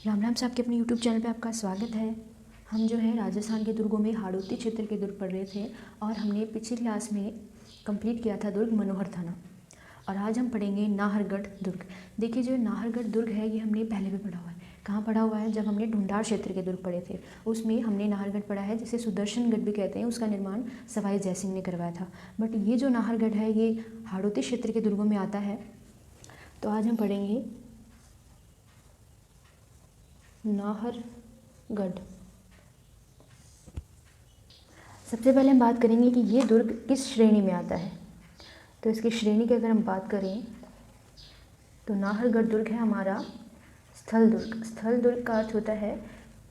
राम राम साहब के अपने यूट्यूब चैनल पे आपका स्वागत है। हम जो है राजस्थान के दुर्गों में हाड़ौती क्षेत्र के दुर्ग पढ़ रहे थे और हमने पिछली क्लास में कंप्लीट किया था दुर्ग मनोहर थाना। और आज हम पढ़ेंगे नाहरगढ़ दुर्ग। देखिए जो नाहरगढ़ दुर्ग है ये हमने पहले भी पढ़ा हुआ है। कहाँ पढ़ा हुआ है? जब हमने ढूंढार क्षेत्र के दुर्ग पढ़े थे उसमें हमने नाहरगढ़ पढ़ा है, जिसे सुदर्शनगढ़ भी कहते हैं। उसका निर्माण सवाई जयसिंह ने करवाया था। बट ये जो नाहरगढ़ है ये हाड़ौती क्षेत्र के दुर्गों में आता है। तो आज हम पढ़ेंगे नाहरगढ़। सबसे पहले हम बात करेंगे कि ये दुर्ग किस श्रेणी में आता है। तो इसकी श्रेणी की अगर हम बात करें तो नाहरगढ़ दुर्ग है हमारा स्थल दुर्ग। स्थल दुर्ग का अर्थ होता है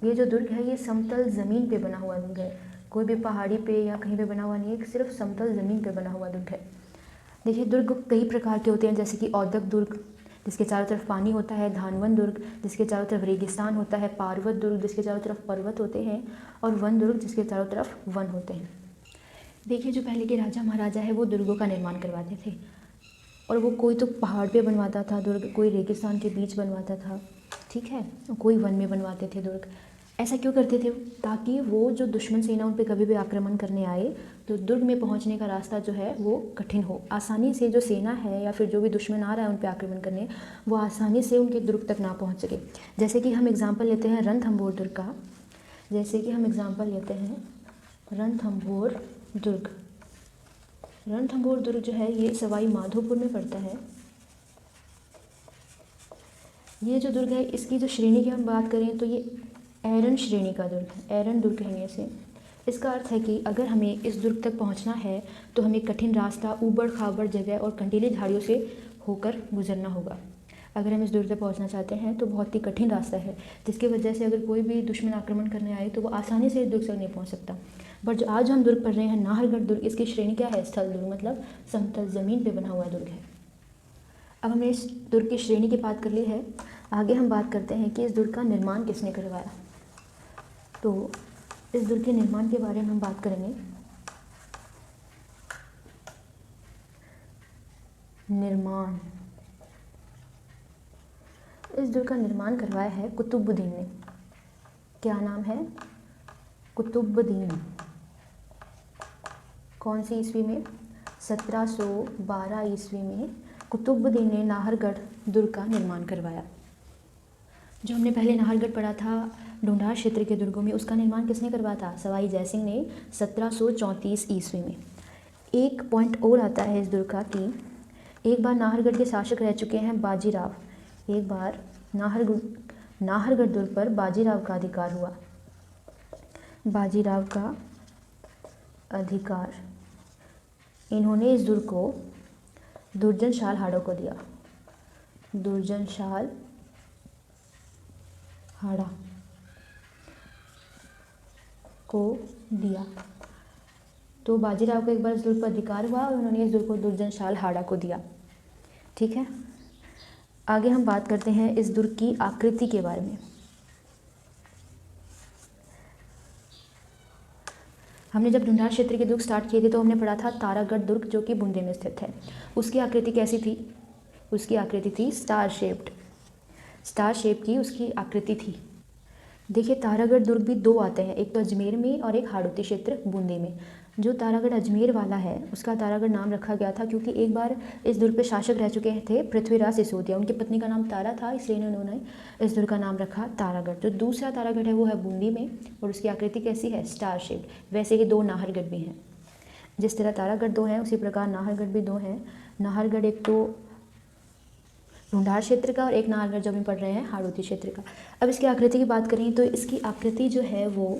ये जो दुर्ग है ये समतल ज़मीन पे बना हुआ दुर्ग है। कोई भी पहाड़ी पे या कहीं पे बना हुआ नहीं है, सिर्फ समतल ज़मीन पे बना हुआ दुर्ग है। देखिए दुर्ग कई प्रकार के होते हैं, जैसे कि औदक दुर्ग जिसके चारों तरफ पानी होता है, धानवन दुर्ग जिसके चारों तरफ रेगिस्तान होता है, पार्वत दुर्ग जिसके चारों तरफ पर्वत होते हैं, और वन दुर्ग जिसके चारों तरफ वन होते हैं। देखिए जो पहले के राजा महाराजा है वो दुर्गों का निर्माण करवाते थे, और वो कोई तो पहाड़ पे बनवाता था दुर्ग, कोई रेगिस्तान के बीच बनवाता था, ठीक है, कोई वन में बनवाते थे दुर्ग। ऐसा क्यों करते थे? ताकि वो जो दुश्मन सेना उन पे कभी भी आक्रमण करने आए तो दुर्ग में पहुंचने का रास्ता जो है वो कठिन हो। आसानी से जो सेना है या फिर जो भी दुश्मन आ रहा है उन पे आक्रमण करने, वो आसानी से उनके दुर्ग तक ना पहुंच सके। जैसे कि हम एग्जाम्पल लेते हैं रणथंभौर दुर्ग का। रणथंभौर दुर्ग। रणथंभौर दुर्ग जो है ये सवाई माधोपुर में पड़ता है। ये जो दुर्ग है इसकी जो श्रेणी की हम बात करें तो ये एरन श्रेणी का दुर्ग है। एरन दुर्ग कहेंगे इसे। इसका अर्थ है कि अगर हमें इस दुर्ग तक पहुंचना है तो हमें कठिन रास्ता, ऊबड़ खाबड़ जगह और कंटीली झाड़ियों से होकर गुजरना होगा। अगर हम इस दुर्ग तक पहुंचना चाहते हैं तो बहुत ही कठिन रास्ता है, जिसकी वजह से अगर कोई भी दुश्मन आक्रमण करने आए तो वो आसानी से इस दुर्ग तक नहीं पहुँच सकता। बट जो आज हम दुर्ग पढ़ रहे हैं नाहरगढ़ दुर्ग, इसकी श्रेणी क्या है? स्थल दुर्ग, मतलब समतल ज़मीन पर बना हुआ दुर्ग है। अब हमने इस दुर्ग की श्रेणी की बात कर ली है, आगे हम बात करते हैं कि इस दुर्ग का निर्माण किसने करवाया। तो इस दुर्ग के निर्माण के बारे में हम बात करेंगे। निर्माण, इस दुर्ग का निर्माण करवाया है कुतुबुद्दीन ने। क्या नाम है? कुतुबुद्दीन। कौन सी ईस्वी में? 1712 ईस्वी में कुतुबुद्दीन ने नाहरगढ़ दुर्ग का निर्माण करवाया। जो हमने पहले नाहरगढ़ पढ़ा था ढूंढार क्षेत्र के दुर्गों में, उसका निर्माण किसने करवाया था? सवाई जयसिंह ने 1734 ईस्वी में। एक पॉइंट और आता है इस दुर्ग का कि एक बार नाहरगढ़ के शासक रह चुके हैं बाजीराव। एक बार नाहरगढ़ दुर्ग पर बाजीराव का अधिकार हुआ। बाजीराव का अधिकार, इन्होंने इस दुर्ग को दुर्जनशाल हाड़ों को दिया। दुर्जनशाल हाड़ा को दिया। तो बाजीराव को एक बार इस दुर्ग पर अधिकार हुआ और उन्होंने इस दुर्ग को दुर्जनशाल हाड़ा को दिया। ठीक है, आगे हम बात करते हैं इस दुर्ग की आकृति के बारे में। हमने जब ढूंढार क्षेत्र के दुर्ग स्टार्ट किए थे तो हमने पढ़ा था तारागढ़ दुर्ग जो कि बूंदी में स्थित है। उसकी आकृति कैसी थी? उसकी आकृति थी स्टार शेप्ड। स्टार शेप की उसकी आकृति थी। देखिए तारागढ़ दुर्ग भी दो आते हैं, एक तो अजमेर में और एक हाड़ौती क्षेत्र बूंदी में। जो तारागढ़ अजमेर वाला है उसका तारागढ़ नाम रखा गया था क्योंकि एक बार इस दुर्ग पे शासक रह चुके थे पृथ्वीराज सिसोदिया। उनकी पत्नी का नाम तारा था, इसलिए उन्होंने इस दुर्ग का नाम रखा तारागढ़। जो दूसरा तारागढ़ है वो है बूंदी में और उसकी आकृति कैसी है? Star shape. वैसे ही दो नाहरगढ़ भी हैं। जिस तरह तारागढ़ दो हैं उसी प्रकार नाहरगढ़ भी दो हैं। नाहरगढ़ एक तो ढूंढार क्षेत्र का और एक नाहरगढ़ जो हम पढ़ रहे हैं हाड़ौती क्षेत्र का। अब इसकी आकृति की बात करें तो इसकी आकृति जो है वो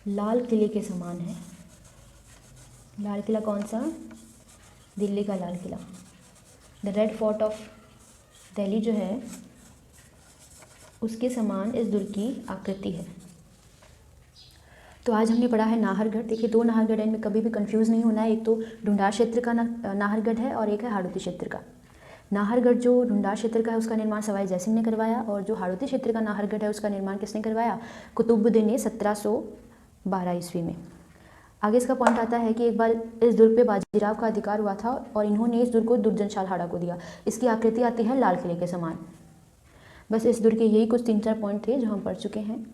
लाल किले के समान है। लाल किला कौन सा? दिल्ली का लाल किला। The Red Fort of Delhi जो है उसके समान इस दुर्ग की आकृति है। तो आज हमने पढ़ा है नाहरगढ़। देखिए दो नाहरगढ़ इनमें कभी भी कंफ्यूज नहीं होना है। एक तो ढूंढार क्षेत्र का नाहरगढ़ है और एक है हाड़ौती क्षेत्र का। नाहरगढ़ जो ढूंढार क्षेत्र का है उसका निर्माण सवाई जयसिंह ने करवाया, और जो हाड़ौती क्षेत्र का नाहरगढ़ है उसका निर्माण किसने करवाया? कुतुबुद्दीन ने 1712 ईस्वी में। आगे इसका पॉइंट आता है कि एक बार इस दुर्ग पे बाजीराव का अधिकार हुआ था और इन्होंने इस दुर्ग को दुर्जनशाल हाड़ा को दिया। इसकी आकृति आती है लाल किले के समान। बस इस दुर्ग के यही कुछ 3-4 पॉइंट थे जो हम पढ़ चुके हैं।